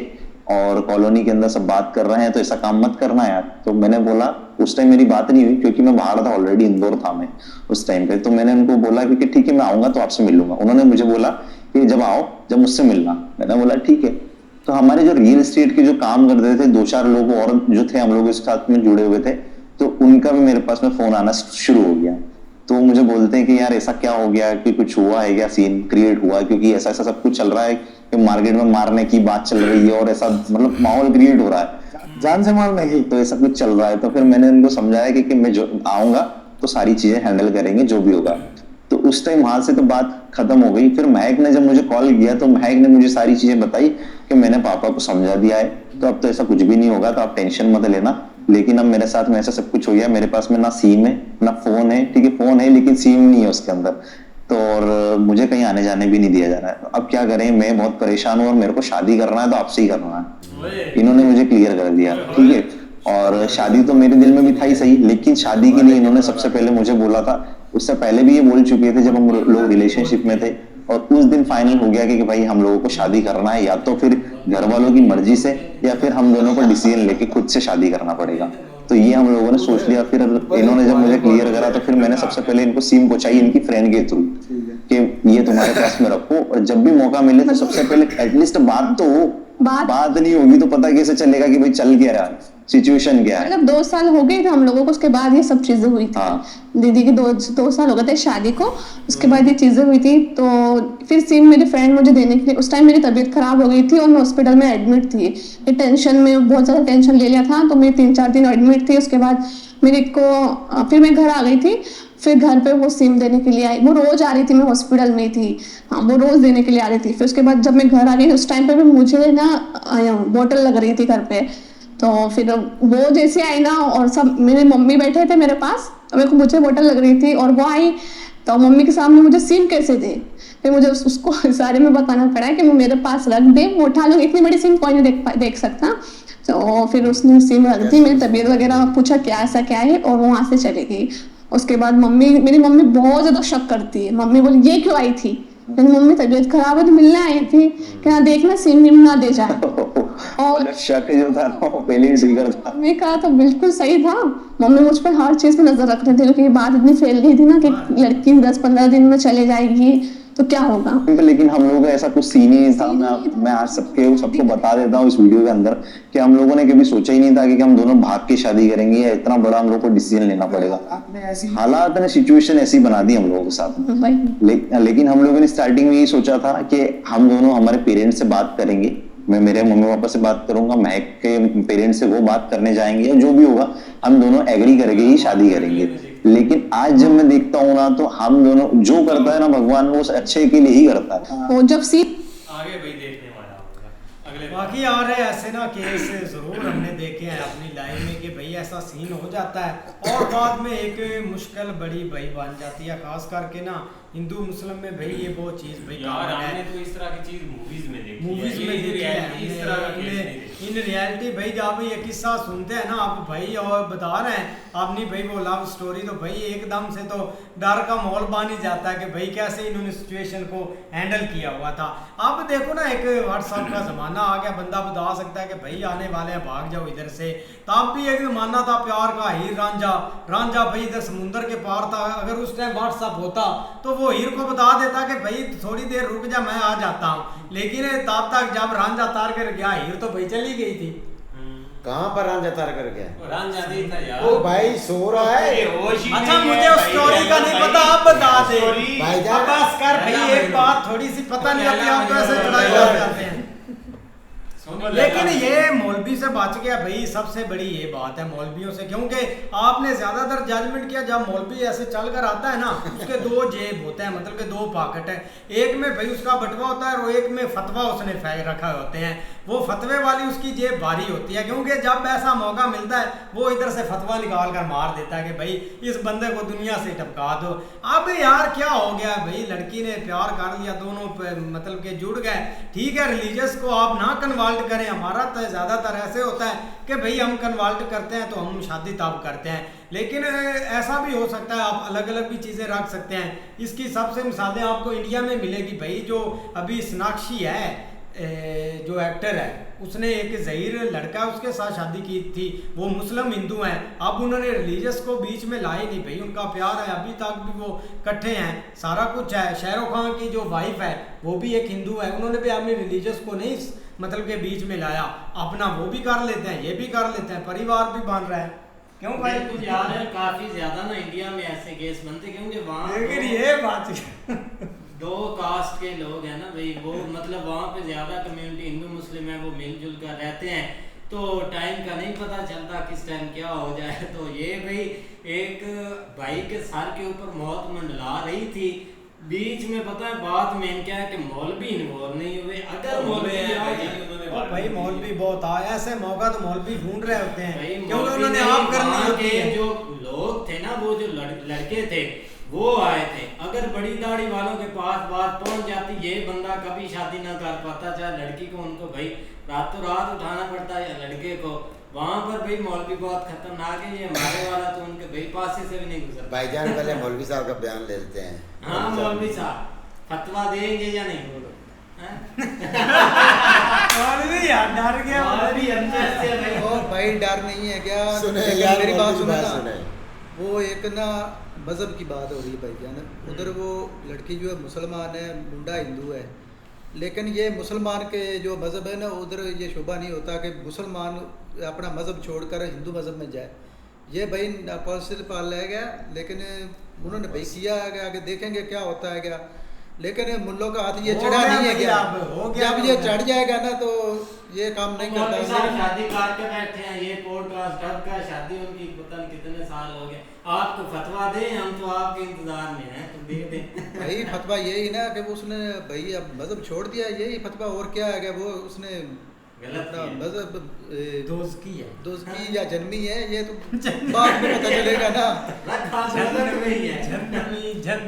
और कॉलोनी के अंदर सब बात कर रहे हैं, तो ऐसा काम मत करना यार। तो मैंने बोला, उस टाइम मेरी बात नहीं हुई क्योंकि मैं बाहर था ऑलरेडी, इंदौर था मैं उस टाइम पे। तो मैंने उनको बोला कि ठीक है मैं आऊंगा तो आपसे मिल लूंगा। उन्होंने मुझे बोला कि जब आओ जब मुझसे मिलना। मैंने बोला ठीक है। तो हमारे जो रियल एस्टेट के जो काम करते थे 2-4 लोग और जो थे हम लोग इस साथ में जुड़े हुए थे, तो उनका भी मेरे पास में फोन आना शुरू हो गया। तो मुझे बोलते हैं कि यार ऐसा क्या हो गया, कि कुछ हुआ है क्या, सीन क्रिएट हुआ, क्योंकि ऐसा ऐसा सब कुछ चल रहा है कि मार्केट में मारने की बात चल रही है और ऐसा मतलब माहौल क्रिएट हो रहा है, जान से मारने की, तो ऐसा कुछ चल रहा है। तो फिर मैंने उनको समझाया कि मैं जो आऊंगा तो सारी चीजें हैंडल करेंगे जो भी होगा। तो उस टाइम वहां से तो बात खत्म हो गई। फिर महक ने जब मुझे कॉल किया तो महक ने मुझे सारी चीजें बताई कि मैंने पापा को समझा दिया है, तो अब तो ऐसा कुछ भी नहीं होगा, तो आप टेंशन मत लेना। लेकिन अब मेरे साथ में ऐसा सब कुछ हो गया, मेरे पास में ना सिम है ना फोन है, ठीक है, फोन है लेकिन सिम नहीं है उसके अंदर, तो और मुझे कहीं आने जाने भी नहीं दिया जा रहा है। अब क्या करें, मैं बहुत परेशान हूँ और मेरे को शादी करना है तो आपसे ही करना है। इन्होंने मुझे क्लियर कर दिया, ठीक है। और शादी तो मेरे दिल में भी था ही सही, लेकिन शादी के लिए इन्होंने सबसे पहले मुझे बोला था, उससे पहले भी ये बोल चुके थे जब हम लोग रिलेशनशिप में थे, और उस दिन फाइनल हो गया कि भाई हम लोगों को शादी करना है, या तो फिर घर वालों की मर्जी से या फिर हम दोनों को डिसीजन लेके खुद से शादी करना पड़ेगा। तो ये हम लोगों ने सोच लिया। फिर इन्होंने जब मुझे क्लियर करा तो फिर मैंने सबसे पहले इनको सिम पहुंचाई इनकी फ्रेंड के थ्रू कि ये तुम्हारे पास में रखो, और जब भी मौका मिले तो सबसे पहले एटलीस्ट बात तो हो। बात नहीं होगी तो पता कैसे चलेगा कि भाई चल क्या रहा है, सिचुएशन क्या है। मतलब 2 साल हो गए थे हम लोगों को, उसके बाद ये सब चीजें हुई थी। हाँ। दीदी के 2 साल हो गए थे शादी को, उसके बाद ये चीजें हुई थी। तो फिर सिम मेरी फ्रेंड मुझे देने के लिए, उस टाइम मेरी तबीयत खराब हो गई थी और मैं हॉस्पिटल में एडमिट थी। ये टेंशन में बहुत ज्यादा टेंशन ले लिया था, तो मैं 3-4 दिन एडमिट थी। उसके बाद मेरे को फिर मैं घर आ गई थी। फिर घर पे वो सिम देने के लिए आई, वो रोज आ रही थी, मैं हॉस्पिटल में थी। हाँ, वो रोज देने के लिए आ रही थी। फिर उसके बाद जब मैं घर आ गई उस टाइम पे भी मुझे ना बोतल लग रही थी घर पे। तो फिर वो जैसे आई ना, और सब मेरे मम्मी बैठे थे मेरे पास, मेरे को मुझे बोतल लग रही थी और वो आई तो मम्मी के सामने मुझे सिम कैसे दे। फिर मुझे उसको सारे में बताना पड़ा कि वो मेरे पास रख दे, वो उठा लो, इतनी बड़ी सिम कोई नहीं देख सकता। तो फिर उसने सिम रख दी, मेरी तबीयत वगैरह पूछा क्या ऐसा क्या है, और वो वहाँ से चली गई। उसके बाद मेरी मम्मी बहुत ज्यादा शक करती है। मम्मी बोली ये क्यों आई थी? मेरी मम्मी तबीयत खराब है तो मिलने आई थी, क्या देखना सिम विम ना दे जाए। और शक जो था ना वो पहले ही ट्रिगर था। मम्मी का तो बिल्कुल सही था। मम्मी मुझ पर हर चीज पे नजर रख रहे थे, क्योंकि ये बात इतनी फैल गई थी ना कि लड़की 10-15 दिन में चले जाएगी तो क्या होगा। लेकिन हम लोगों का ऐसा कुछ सीन ही नहीं था। मैं आज सबको बता देता हूँ इस वीडियो के अंदर कि हम लोगों ने कभी सोचा ही नहीं था कि हम दोनों भाग के शादी करेंगे या इतना बड़ा हम लोग को डिसीजन लेना पड़ेगा। हालात ने सिचुएशन ऐसी बना दी हम लोगों के साथ में। लेकिन हम लोगों ने स्टार्टिंग में यही सोचा था कि हम दोनों हमारे पेरेंट्स से बात करेंगे, मैं मेरे मम्मी पापा से बात करूंगा, महक के पेरेंट्स से वो बात करने जाएंगे, जो भी होगा हम दोनों एग्री करके ही शादी करेंगे। लेकिन आज जब मैं देखता हूँ ना तो हम दोनों जो करता है ना भगवान वो अच्छे के लिए ही करता है। वो जब आगे भाई देखने वाला होगा अगले बाकी आ रहे ऐसे ना केस जरूर हमने देखे हैं अपनी लाइफ में कि भाई ऐसा सीन हो जाता है और बाद में एक मुश्किल बड़ी भाई बन जाती है, खास करके ना हिंदू मुस्लिम में भाई ये बहुत चीज भाई यार हमने तो इस तरह की चीज मूवीज में देखी मूवीज में देखी है इस तरह का केस नहीं देखी। इन रियलिटी भाई जब ये किस्सा सुनते हैं ना आप भाई और बता रहे हैं आपने भाई वो लव स्टोरी, तो भाई एकदम से तो डर का माहौल बन ही जाता है कि भाई कैसे इन्होंने सिचुएशन को हैंडल किया हुआ था। अब देखो ना एक व्हाट्सएप का जमाना आ गया, बंदा बता सकता है कि भाई आने वाले हैं भाग जाओ इधर से। तब भी एक जमाना था प्यार का, हीर रांझा भाई इधर समुंदर के पार था। अगर उस टाइम व्हाट्सएप होता तो वो हीर को बता देता कि भाई थोड़ी देर रुक जा मैं आ जाता हूँ, लेकिन तब तक जब रांझा तार कर गया हीर तो भाई चली गई थी। कहाँ पर रांझा तार कर गया? रांझा नहीं था यार, ओ भाई सो रहा है। अच्छा मुझे उस स्टोरी का नहीं पता, आप बता दे भाईजान। अब बस कर भाई एक बात थोड़ी सी पता नहीं होती, आप तो ऐसे चढ़ाई कर जाते हैं। लेकिन ये मौलवी से बच गया भाई, सबसे बड़ी ये बात है मौलवियों से, क्योंकि आपने ज्यादातर जजमेंट किया जब मौलवी ऐसे चल कर आता है ना उसके 2 जेब होते हैं, मतलब के 2 पॉकेट है। एक में भाई उसका बटवा होता है और एक में फतवा उसने फेंक रखा होते हैं। वो फतवे वाली उसकी जेब भारी होती है, क्योंकि जब ऐसा मौका मिलता है वो इधर से फतवा निकाल कर मार देता है कि भाई इस बंदे को दुनिया से टपका दो। अब यार क्या हो गया भाई, लड़की ने प्यार कर लिया, दोनों मतलब के जुड़ गए, ठीक है रिलीजियस को आप ना कन्वर्ट करें। हमारा तो ज्यादातर ऐसे होता है कि भाई हम कन्वर्ट करते हैं तो हम शादी तब करते हैं, लेकिन ऐसा भी हो सकता है आप अलग अलग भी चीजें रख सकते हैं। इसकी सबसे मिसालें आपको इंडिया में मिलेगी भाई। जो अभी सोनाक्षी है जो एक्टर है, उसने एक ज़हीर लड़का उसके साथ शादी की थी, वो मुस्लिम हिंदू हैं। अब उन्होंने रिलीजियस को बीच में लाए नहीं भाई, उनका प्यार है अभी तक भी वो इकट्ठे हैं, सारा कुछ है। शाहरुख खान की जो वाइफ है वो भी एक हिंदू है, उन्होंने भी अपने रिलीजियस को नहीं मतलब के बीच में लाया, अपना वो भी कर लेते हैं ये भी कर लेते हैं, परिवार भी बन रहा है। क्यों भाई कुछ यार है काफी ज्यादा ना इंडिया में ऐसे केस बनते, क्योंकि वहाँ लेकिन ये बात 2 कास्ट के लोग हैं ना भाई, वो मतलब वहाँ पे ज्यादा कम्युनिटी हिंदू मुस्लिम है, वो मिलजुल कर रहते हैं, तो टाइम का नहीं पता चलता किस टाइम क्या हो जाए। तो ये भाई एक भाई के सर के ऊपर मौत मंडला रही थी, बीच में पता है बात मेन क्या है कि मौलवी इन्वॉल्व नहीं हुए। अगर मौलवी भाई मौलवी बहुत आया, ऐसे मौका तो मौलवी ढूंढ रहे होते हैं, भाई क्योंकि उन्होंने आप करनी होती है। जो लोग थे ना, वो जो लड़के थे वो आए थे, अगर बड़ी दाढ़ी वालों के पास बात पहुंच जाती, ये बंदा कभी शादी ना कर पाता, चाहे लड़की को उनको भाई रातों रात उठाना पड़ता है या लड़के को। वहाँ पर भाई मौलवी बहुत खतरनाक है, ये हमारे वाला तो उनके भाई पास से भी नहीं गुजरता। भाईजान पहले मौलवी साहब का बयान ले लेते हैं। हाँ मौलवी साहब, फतवा देंगे या नहीं बोलो? और भी यार डर गया और भी अंदर से भाई और भाई डर नहीं है क्या? सुने लेकिन यार, मेरी बात सुनो ना, सुने। वो एक ना मज़हब की बात हो रही है भाई जान। उधर वो लड़की जो है मुसलमान है, मुंडा हिंदू है, लेकिन ये मुसलमान के जो मज़हब है ना, उधर ये शुबा नहीं होता कि मुसलमान अपना मज़हब छोड़कर हिंदू मज़हब में जाए। ये भाई नापासिल पाल रह गया, लेकिन उन्होंने भाई किया है, आगे देखेंगे क्या होता है क्या। लेकिन मुल्लों का हाथ ये हो चढ़ा गया नहीं है भाई, क्या? अब हो गया जब तो ये हो चढ़ गया। जाएगा ना तो ये काम नहीं करता मौलवी साहब है। शादी करके बैठे हैं, ये पॉडकास्ट कब का शादी उनकी पता नहीं कितने साल हो गए। आपको फतवा दें, हम तो आपके इंतजार में हैं, तो दे दें। भाई फतवा यही ना कि वो उसने भाई अब मज़हब छोड़ दिया, यही फतवा। और क्या है कि वो उसने गलत अपना किया। मज़हब दोस्ती है। दोस्ती या जन्मी है, ये तो बाद में पता चलेगा ना।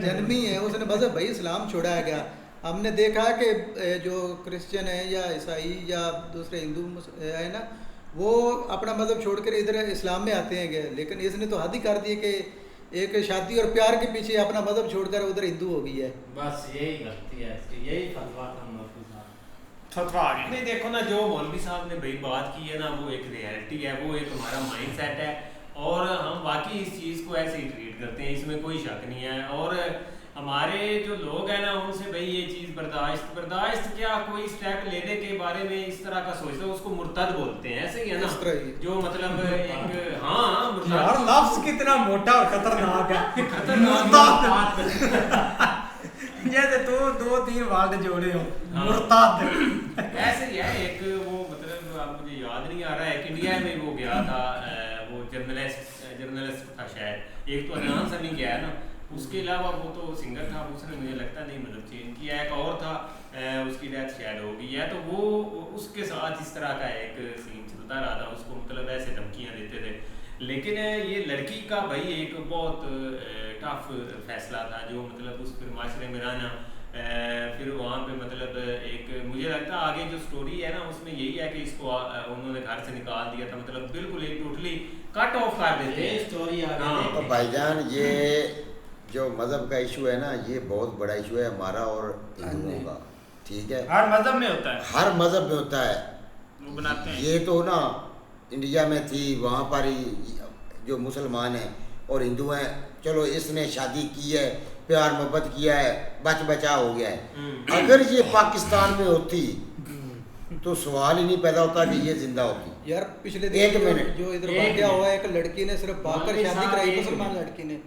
जन्मी है, उसने मज़हब भाई इस्लाम छोड़ा है क्या? हमने देखा कि जो क्रिश्चियन है या ईसाई या दूसरे हिंदू है ना, वो अपना मज़हब छोड़कर इधर इस्लाम में आते हैं क्या? लेकिन इसने तो हद ही कर दी कि एक शादी और प्यार के पीछे अपना मज़हब छोड़कर उधर हिंदू हो गई है। बस यही गलती है इसकी, यही फतवा था मौलवी साहब। फतवा आ गया। नहीं देखो ना, जो मौलवी साहब ने भाई बात की है ना, वो एक रियलिटी है, वो एक हमारा माइंड सेट है, और हम वाकई इस चीज़ को ऐसे ही ट्रीट करते हैं, इसमें कोई शक नहीं है। और हमारे जो लोग हैं ना, उनसे भाई ये चीज़ बर्दाश्त क्या, कोई स्टेप लेने के बारे में इस तरह का सोचते हैं, उसको मुर्तद बोलते हैं, ऐसे ही है ना, इस तरह ही। जो मतलब एक हाँ मुर्तद। यार लफ्ज कितना मोटा और खतरनाक है। खतरनाक जैसे तो 2-3 वर्ड जोड़े हो। हाँ। मुर्ताद। ऐसे ही है एक वो, मतलब अब मुझे याद नहीं आ रहा है, कि इंडिया में वो गया था, वो जर्नलिस्ट था शायद, एक तो अदनान समी गया है ना, उसके अलावा वो तो सिंगर था, उसने मुझे लगता नहीं मतलब चेंज किया, एक और था, उसकी डेथ शायद हो गई है, तो वो उसके साथ इस तरह का एक सीन चलता रहा था, उसको मतलब ऐसे धमकियाँ देते थे। लेकिन ये लड़की का भाई एक बहुत टफ फैसला था, जो मतलब उस फिर माशरे में रहना, फिर वहाँ पे मतलब एक मुझे लगता है आगे जो स्टोरी है ना, उसमें यही है कि इसको उन्होंने घर से निकाल दिया था, मतलब बिल्कुल एक टोटली कट ऑफ कर देते हैं स्टोरी तो भाईजान, ये जो मज़हब का इशू है ना, ये बहुत बड़ा इशू है हमारा और हिंदुओं का, ठीक है? हर मजहब में होता है, हर मज़हब में होता है, वो बनाते हैं। ये तो ना इंडिया में थी, वहाँ पर ही जो मुसलमान हैं और हिंदू हैं, चलो इसने शादी की है, प्यार मोहब्बत किया है, बचा हो गया है। अगर ये पाकिस्तान में होती तो सवाल ही नहीं पैदा होता कि ये जिंदा होती। यार पिछले एक दिन मिनट। जो इधर वाक़या हुआ है, एक लड़की ने सिर्फ भागकर शादी कराई, मुसलमान लड़की ने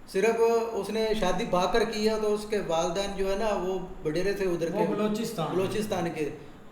सिर्फ उसने शादी भागकर की है, तो उसके वालिदैन जो है ना, वो बडेरे थे उधर के, बलोचिस्तान के,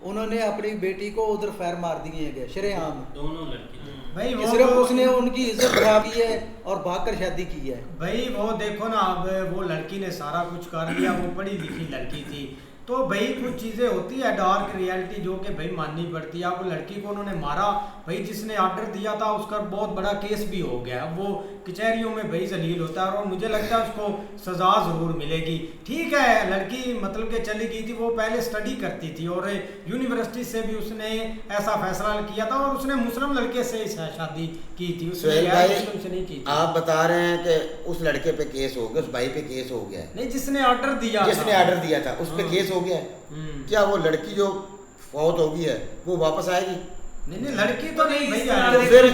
उन्होंने अपनी बेटी को उधर फैर मार दिए गए शरेआम, दोनों लड़की भाई वो सिर्फ तो- उसने उनकी इज्जत खराब की है और भागकर शादी की है। भाई वो देखो ना, अब वो लड़की ने सारा कुछ कर लिया, वो पढ़ी लिखी लड़की थी, तो भाई कुछ चीज़ें होती है डार्क रियलिटी जो कि भाई माननी पड़ती है। अब वो लड़की को उन्होंने मारा, भाई जिसने ऑर्डर दिया था उसका बहुत बड़ा केस भी हो गया, अब वो कचहरियों में भाई जलील होता है, और मुझे लगता है उसको सज़ा ज़रूर मिलेगी। ठीक है, लड़की मतलब कि चली गई थी, वो पहले स्टडी करती थी और यूनिवर्सिटी से भी उसने ऐसा फैसला किया था, और उसने मुस्लिम लड़के से शादी की थी, उसने सुहेल गैर भाई, मुस्लिम से नहीं की थी। आप बता रहे हैं कि उस लड़के पे केस हो गया, उस भाई पे केस हो गया है, नहीं, जिसने ऑर्डर दिया जिसने था। ऑर्डर दिया था उस पे हाँ। केस हो गया है। क्या वो लड़की जो फौत हो गई है वो वापस आएगी? नहीं, लड़की तो नहीं इस भैया। तरह तो फिर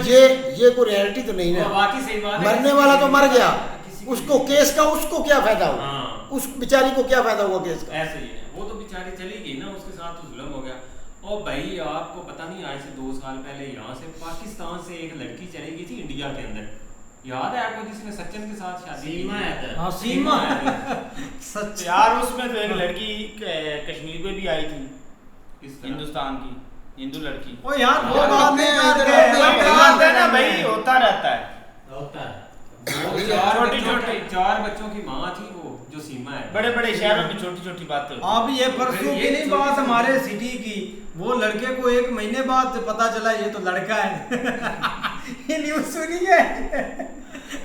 ये कोई रियलिटी तो नहीं ना। बाकी सही बात है, मरने वाला तो मर गया, किसी उसको केस का उसको क्या फायदा हुआ? हाँ। उस बेचारी को क्या फायदा हुआ केस का? ऐसे ही है, वो तो बेचारी चली गई ना, उसके साथ तो जुल्म हो गया। और भाई आपको पता नहीं, आज से 2 साल पहले यहाँ से पाकिस्तान से एक लड़की चली गई थी इंडिया के अंदर, याद है आपको, जिसने सचिन के साथ शादी की सीमा थी? है तो। हाँ, सीमा सच यार, उसमें तो एक लड़की कश्मीर में भी आई थी, किस तरह? हिंदुस्तान की हिंदू लड़की। ओ यार वो यार, बात कितने नहीं इधर करते। होते हैं, वही बात है ना भाई, होता रहता है। होता है। वो छोटी- छोटी 4 बच्चों की माँ थी, वो जो सीमा है। बड़े बड़े शहरों में छोटी छोटी बातें होती हैं। अब ये परसों की नहीं बात हमारे सिटी की, वो लड़के को 1 महीने बाद पता चला ये तो लड़का है। ये न्यूज़ सुनी है?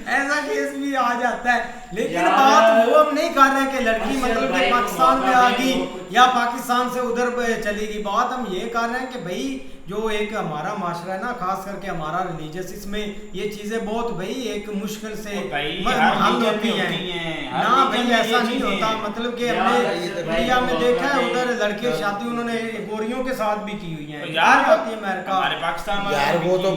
ऐसा केस भी आ जाता है। लेकिन बात वो हम नहीं कर रहे कि लड़की मतलब कि पाकिस्तान में आ गई या पाकिस्तान से उधर चलेगी। बात हम ये कर रहे हैं कि भाई जो एक हमारा माशरा है ना, खास करके हमारा रिलीजियस, इसमें ये चीजें बहुत भाई एक मुश्किल से हल होती हैं ना भाई, ऐसा नहीं होता। मतलब कि हमने इंडिया में देखा है उधर लड़के शादी उन्होंने गोरियों के साथ भी की हुई है यार, अमेरिका पाकिस्तान यार, वो तो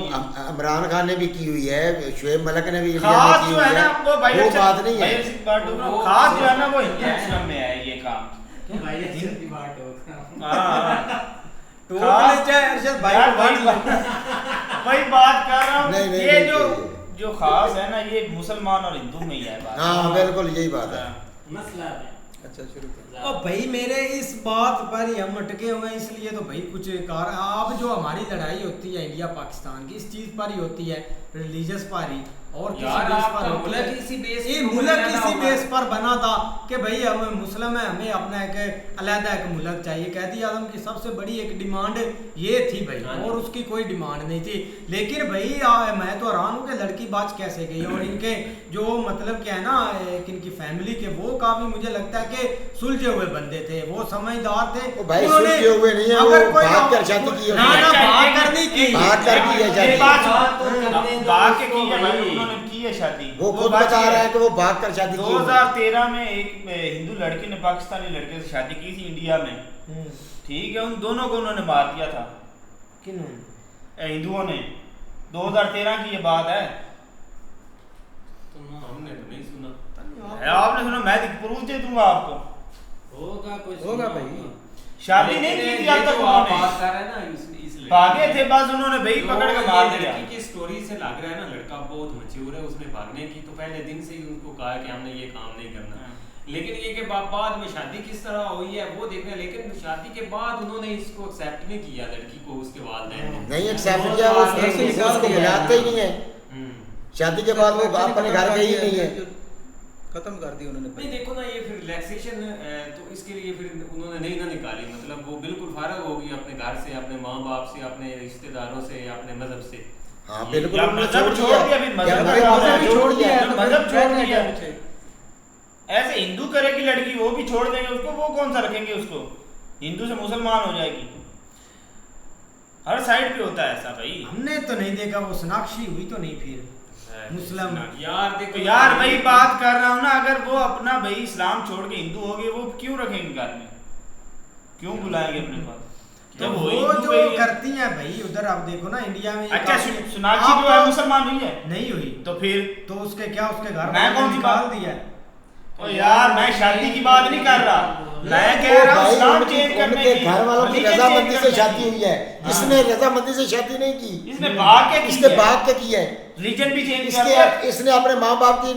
इमरान खान ने भी की हुई है, शोएब मलिक ने भी खास जो है ना वो भाई वो बात नहीं है, खास जो है ना वो हिंदू मुस्लिम में है ये काम। तो वही बात कर रहा हूँ, ये जो खास है ना ये मुसलमान और हिंदू में ही है बात। हाँ बिल्कुल यही बात है। मसला है। अच्छा शुरू कर। और भाई मेरे इस बात पर ही हम अटके हुए हैं, इसलिए तो भाई कुछ कार अब जो हमारी लड़ाई होती है इंडिया पाकिस्तान की, इस चीज पर ही होती है, रिलीजियस पर ही, और यार आपका मुल्क इसी बेस ये मुल्क इसी बेस पर बना था कि भाई हम मुस्लिम है, हमें अपना एक अलग एक मुल्क चाहिए। कैदी आजम की सबसे बड़ी एक डिमांड ये थी भाई, और उसकी कोई डिमांड नहीं थी। लेकिन भाई मैं तो हैरान हूँ कि लड़की बाज कैसे गई, और इनके जो मतलब क्या है ना इनकी फैमिली के, वो काफी मुझे लगता है कि सुलझे हुए बंदे थे, वो समझदार थे। भाई सुलझे हुए नहीं है, वो भाग कर शादी की है, भाग कर नहीं की, भाग कर की है शादी, भाग के की है भाई, उन्होंने की है शादी। वो खुद बता रहा है कि वो भाग कर शादी की है। 2013 में एक हिंदू लड़की ने पाकिस्तानी लड़के से शादी की थी इंडिया में, ठीक है, उन दोनों को उन्होंने मार दिया था। हिंदुओं ने 2013 की ये बात है, हमने तो नहीं सुना। आपने सुना? मैं प्रूफ दे दूंगा आपको। होगा कुछ होगा भाई, शादी नहीं की थी अब तक उन्होंने, बात कर रहे हैं ना इसलिए भागे थे बस, उन्होंने भाई पकड़ के मार दिया। लड़की की स्टोरी से लग रहा है ना लड़का बहुत मैच्योर है, उसने भागने की तो पहले दिन से ही उनको कहा कि हमने ये काम नहीं करना, लेकिन ये के बाद में शादी किस तरह हुई है वो देखना। लेकिन शादी के बाद उन्होंने इसको एक्सेप्ट नहीं किया लड़की को, उसके वालिदैन ने नहीं एक्सेप्ट किया, वो उसको बुलाते ही नहीं है, शादी के बाद वो अपने घर गई ही नहीं है, खत्म कर दी उन्होंने। नहीं देखो ना ये फिर रिलैक्सेशन, तो इसके लिए फिर उन्होंने नहीं ना निकाली, मतलब वो बिल्कुल फारग होगी अपने घर से, अपने माँ बाप से, अपने रिश्तेदारों से, अपने मजहब से। हाँ बिल्कुल, मजहब छोड़ दिया, फिर मजहब छोड़ दिया। ऐसे हिंदू करेगी लड़की, वो भी छोड़ देंगे उसको, वो कौन सा रखेंगे उसको, हिंदू से मुसलमान हो जाएगी। हर साइड पे होता है ऐसा भाई, हमने तो नहीं देखा, वो सोनाक्षी हुई तो नहीं फिर मुस्लिम यार देखो तो यार भाई बात कर रहा हूँ ना, अगर वो अपना भाई इस्लाम छोड़ के हिंदू हो गए, वो क्यों रखेंगे घर में, क्यों बुलाएंगे अपने पास? तो वो जो करती हैं भाई उधर, आप देखो ना इंडिया में। अच्छा सोनाक्षी जो है मुसलमान हुई है? नहीं हुई तो फिर तो उसके क्या, उसके घर मैं कौन सी निकाल दिया? ओ यार मैं शादी की बात नहीं कर रहा, मैं कह रहा हूँ इस्लाम चेंज करने की, घर वालों की रजामंदी से शादी हुई है, इसने रजामंदी से शादी नहीं की, इसने भाग के की, इसने भाग के की है, रीजन भी चेंज कर दिया, इसने अपने माँ बाप की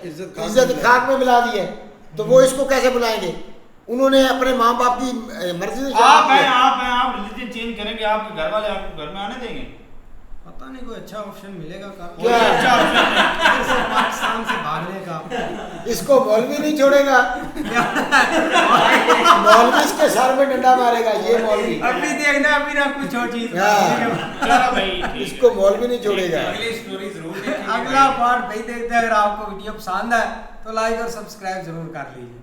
इज्जत खाक में मिला दी है, तो वो इसको कैसे बुलाएंगे? उन्होंने अपने माँ बाप की मर्जी से आप रिलीजन चेंज करेंगे, आपके घर वाले आपको घर में आने देंगे? पता नहीं कोई अच्छा ऑप्शन मिलेगा क्या अच्छा ऑप्शन पाकिस्तान से भागने का। इसको मौलवी नहीं छोड़ेगा, मौलवी इसके सर में डंडा मारेगा, ये मौलवी अभी देखना, अभी ना कुछ और चीज, इसको मौलवी नहीं छोड़ेगा। अगली स्टोरी जरूर अगला पार्ट भाई देखते हैं। अगर आपको वीडियो पसंद है तो लाइक और सब्सक्राइब जरूर कर लीजिए।